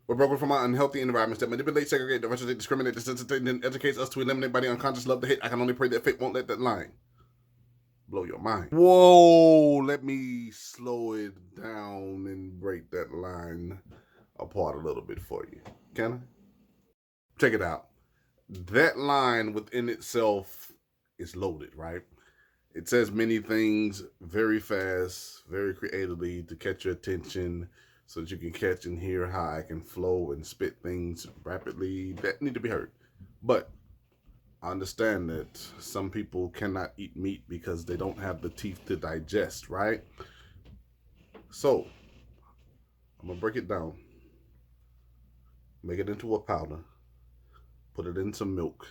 We're broken from our unhealthy environments that manipulate, segregate, diversity, discriminate, desensitize, and educates us to eliminate by the unconscious love to hate. I can only pray that fate won't let that line blow your mind. Whoa, let me slow it down and break that line apart a little bit for you. Can I? Check it out. That line within itself is loaded, right? It says many things very fast, very creatively to catch your attention so that you can catch and hear how I can flow and spit things rapidly that need to be heard. But I understand that some people cannot eat meat because they don't have the teeth to digest, right? So I'm gonna break it down, make it into a powder, put it in some milk,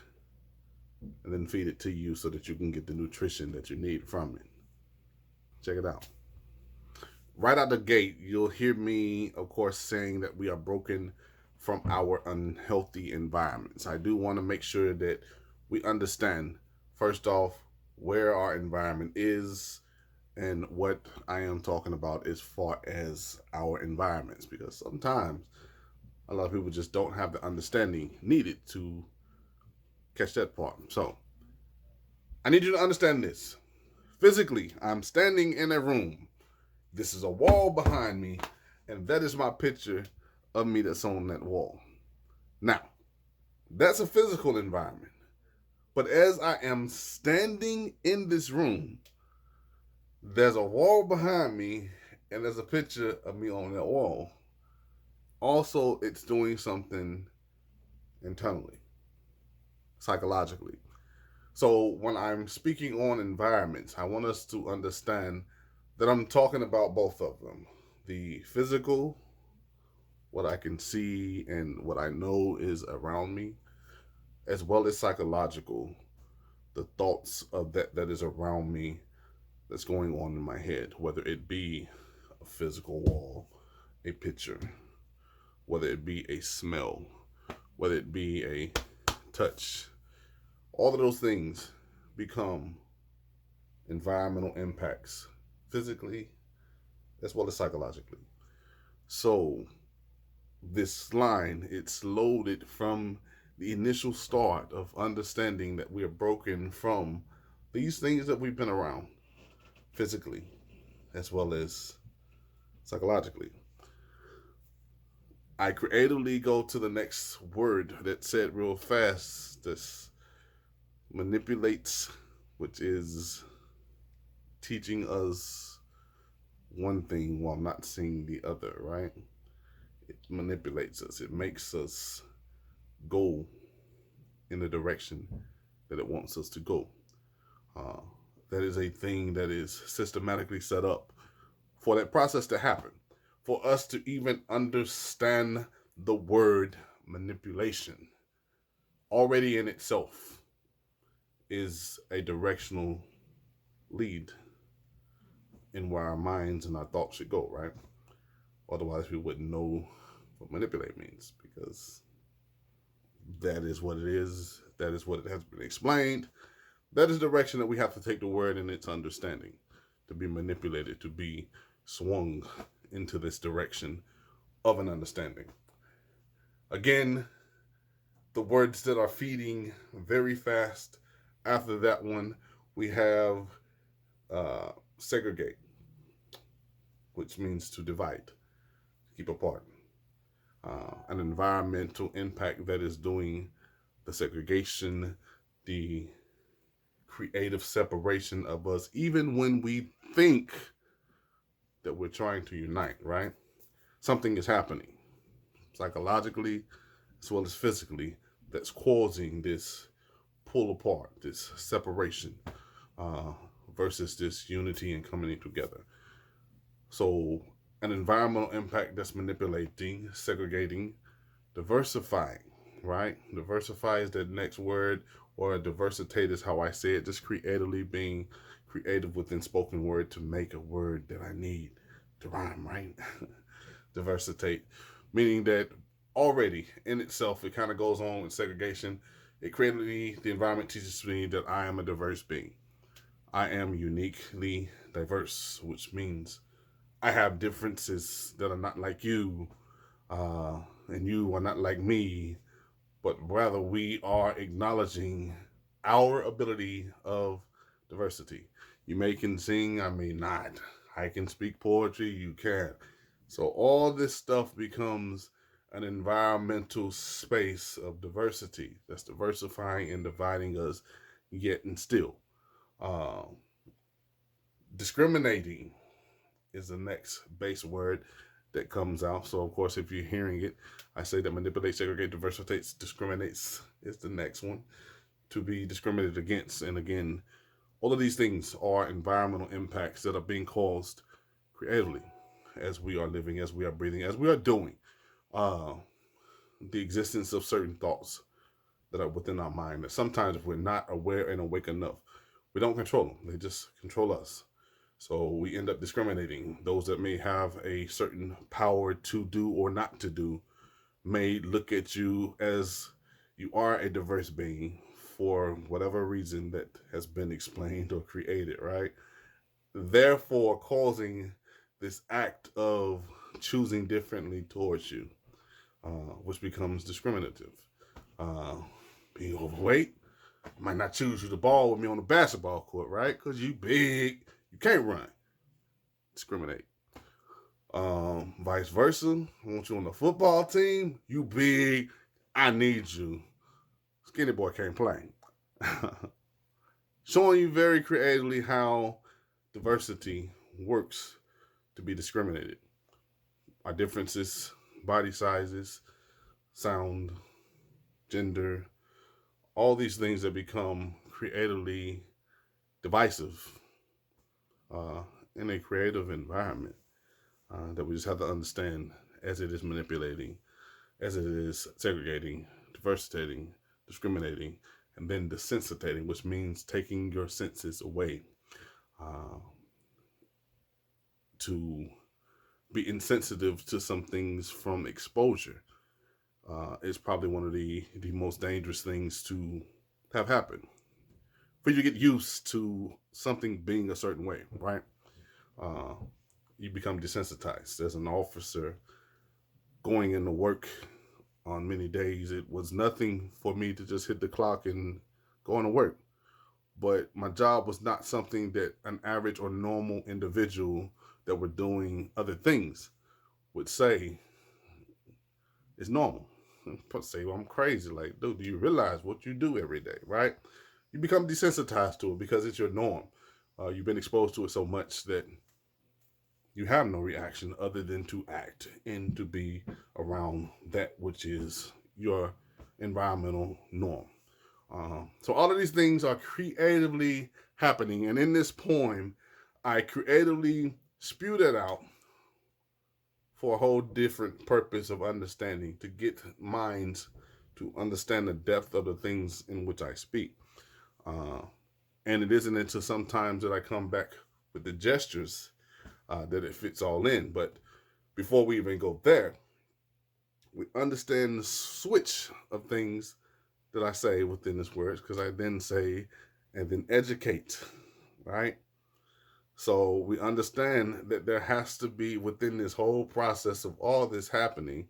and then feed it to you so that you can get the nutrition that you need from it. Check it out. Right out the gate, you'll hear me, of course, saying that we are broken from our unhealthy environments. I do want to make sure that we understand, first off, where our environment is and what I am talking about as far as our environments, because sometimes a lot of people just don't have the understanding needed to catch that part. So I need you to understand this. Physically, I'm standing in a room. This is a wall behind me, and that is my picture of me that's on that wall. Now, that's a physical environment. But as I am standing in this room, there's a wall behind me, and there's a picture of me on that wall. Also, it's doing something internally, psychologically. So, when I'm speaking on environments, I want us to understand that I'm talking about both of them, the physical, what I can see and what I know is around me, as well as psychological, the thoughts of that is around me that's going on in my head, whether it be a physical wall, a picture, whether it be a smell, whether it be a touch. All of those things become environmental impacts physically as well as psychologically. So this line, it's loaded from the initial start of understanding that we are broken from these things that we've been around physically as well as psychologically. I creatively go to the next word that said real fast. This manipulates, which is teaching us one thing while not seeing the other, right? It manipulates us, it makes us go in the direction that it wants us to go. Uh, that is a thing that is systematically set up for that process to happen, for us to even understand the word manipulation already in itself is a directional lead in where our minds and our thoughts should go, right? Otherwise, we wouldn't know what manipulate means because that is what it is. That is what it has been explained. That is the direction that we have to take the word in its understanding, to be manipulated, to be swung into this direction of an understanding. Again, the words that are feeding very fast after that one, we have segregate, which means to divide, keep apart. An environmental impact that is doing the segregation, the creative separation of us, even when we think that we're trying to unite, right? Something is happening psychologically as well as physically that's causing this pull apart, this separation uh, versus this unity and coming together. So, an environmental impact that's manipulating, segregating, diversifying, right? Diversify is the next word, or diversitate is how I say it, just creatively being creative within spoken word to make a word that I need to rhyme, right? Diversitate, meaning that already in itself, it kind of goes on with segregation. It creatively, the environment teaches me that I am a diverse being. I am uniquely diverse, which means I have differences that are not like you. and you are not like me, but rather we are acknowledging our ability of diversity. You may can sing, I may not. I can speak poetry, you can't. So all this stuff becomes an environmental space of diversity that's diversifying and dividing us yet and still. Uh, Discriminating is the next base word that comes out. So, of course, if you're hearing it, I say that manipulate, segregate, diversifies, discriminates is the next one to be discriminated against. And again, all of these things are environmental impacts that are being caused creatively as we are living, as we are breathing, as we are doing. Uh, the existence of certain thoughts that are within our mind that sometimes if we're not aware and awake enough, we don't control them. They just control us. So we end up discriminating. Those that may have a certain power to do or not to do may look at you as you are a diverse being for whatever reason that has been explained or created, right? Therefore, causing this act of choosing differently towards you, which becomes discriminative. Uh, Being overweight, I might not choose you to ball with me on the basketball court, right? Because you big, you can't run. Discriminate. Vice versa. I want you on the football team. You big, I need you. Skinny boy can't play. Showing you very creatively how diversity works to be discriminated. Our differences, body sizes, sound, gender, all these things that become creatively divisive uh, in a creative environment that we just have to understand as it is manipulating, as it is segregating, diversitating, discriminating, and then desensitating, which means taking your senses away uh, to be insensitive to some things from exposure. Is probably one of the most dangerous things to have happen. For you to get used to something being a certain way, right? Uh, you become desensitized. As an officer going into work on many days, it was nothing for me to just hit the clock and go into work. But my job was not something that an average or normal individual that were doing other things would say is normal. Say, well, I'm crazy. Like, dude, do you realize what you do every day, right? You become desensitized to it because it's your norm. You've been exposed to it so much that you have no reaction other than to act and to be around that which is your environmental norm. So all of these things are creatively happening. And in this poem, I creatively spew that out for a whole different purpose of understanding, to get minds to understand the depth of the things in which I speak. Uh, and it isn't until sometimes that I come back with the gestures that it fits all in. But before we even go there, we understand the switch of things that I say within this words, because I then say, and then educate, right? So we understand that there has to be within this whole process of all this happening,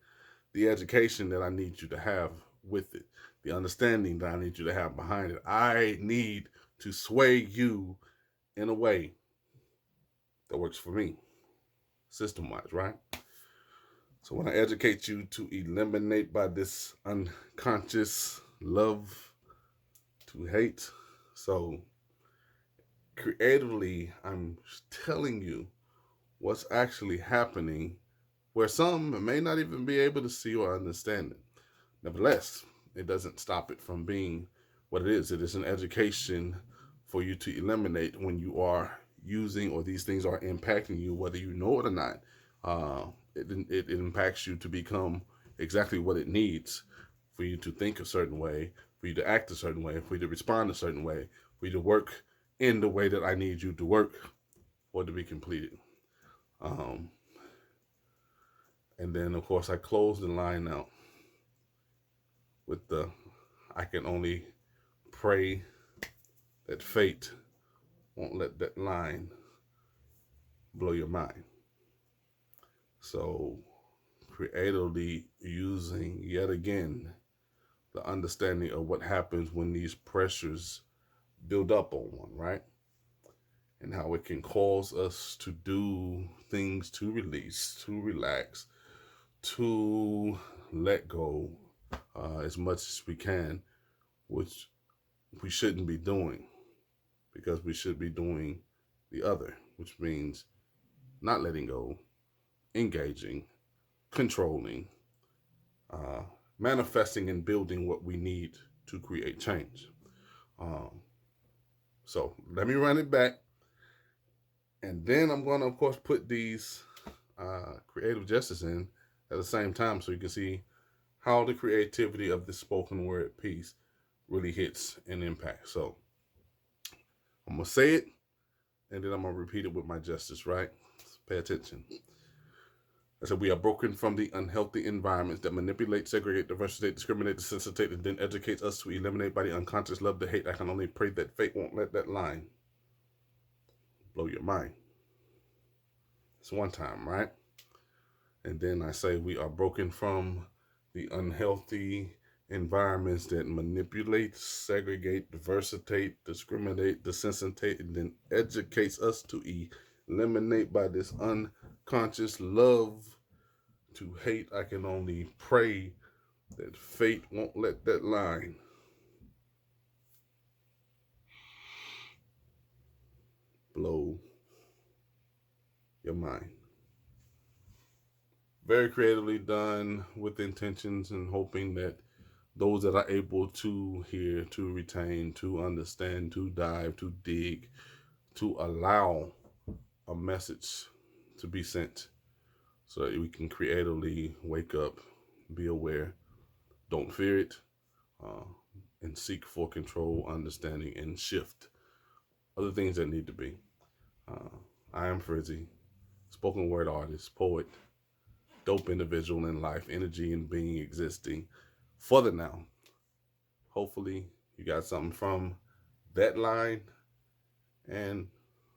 the education that I need you to have with it, the understanding that I need you to have behind it. I need to sway you in a way that works for me, system wise, right? So when I educate you to eliminate by this unconscious love to hate, so creatively, I'm telling you what's actually happening where some may not even be able to see or understand it. Nevertheless, it doesn't stop it from being what it is. It is an education for you to eliminate when you are using or these things are impacting you, whether you know it or not. It impacts you to become exactly what it needs for you to think a certain way, for you to act a certain way, for you to respond a certain way, for you to work in the way that I need you to work or to be completed. Um, and then, of course, I close the line out with the I can only pray that fate won't let that line blow your mind. So, creatively using, yet again, the understanding of what happens when these pressures build up on one, right? And how it can cause us to do things, to release, to relax, to let go as much as we can, which we shouldn't be doing, because we should be doing the other, which means not letting go, engaging, controlling, uh, manifesting and building what we need to create change. Um, so let me run it back. And then I'm going to, of course, put these creative gestures in at the same time so you can see how the creativity of the spoken word piece really hits and impacts. So I'm going to say it, and then I'm going to repeat it with my gestures, right? Pay attention. I said, we are broken from the unhealthy environments that manipulate, segregate, diversitate, discriminate, desensitize, and then educates us to eliminate by the unconscious love, the hate. I can only pray that fate won't let that line blow your mind. It's one time, right? And then I say, we are broken from the unhealthy environments that manipulate, segregate, diversitate, discriminate, desensitize, and then educates us to eliminate by this unconscious love to hate. I can only pray that fate won't let that line blow your mind. Very creatively done, with intentions and hoping that those that are able to hear, to retain, to understand, to dive, to dig, to allow a message to be sent so that we can creatively wake up, be aware, don't fear it, uh, and seek for control, understanding, and shift other things that need to be. Uh, I am Frizzy, spoken word artist, poet, dope individual in life, energy and being existing for the now. Hopefully, you got something from that line, and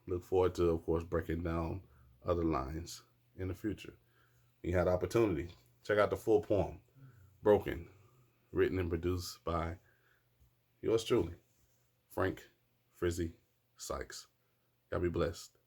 look forward to, of course, breaking down other lines in the future. You had opportunity. Check out the full poem, Broken, written and produced by yours truly, Frank Frizzy Sykes. Y'all be blessed.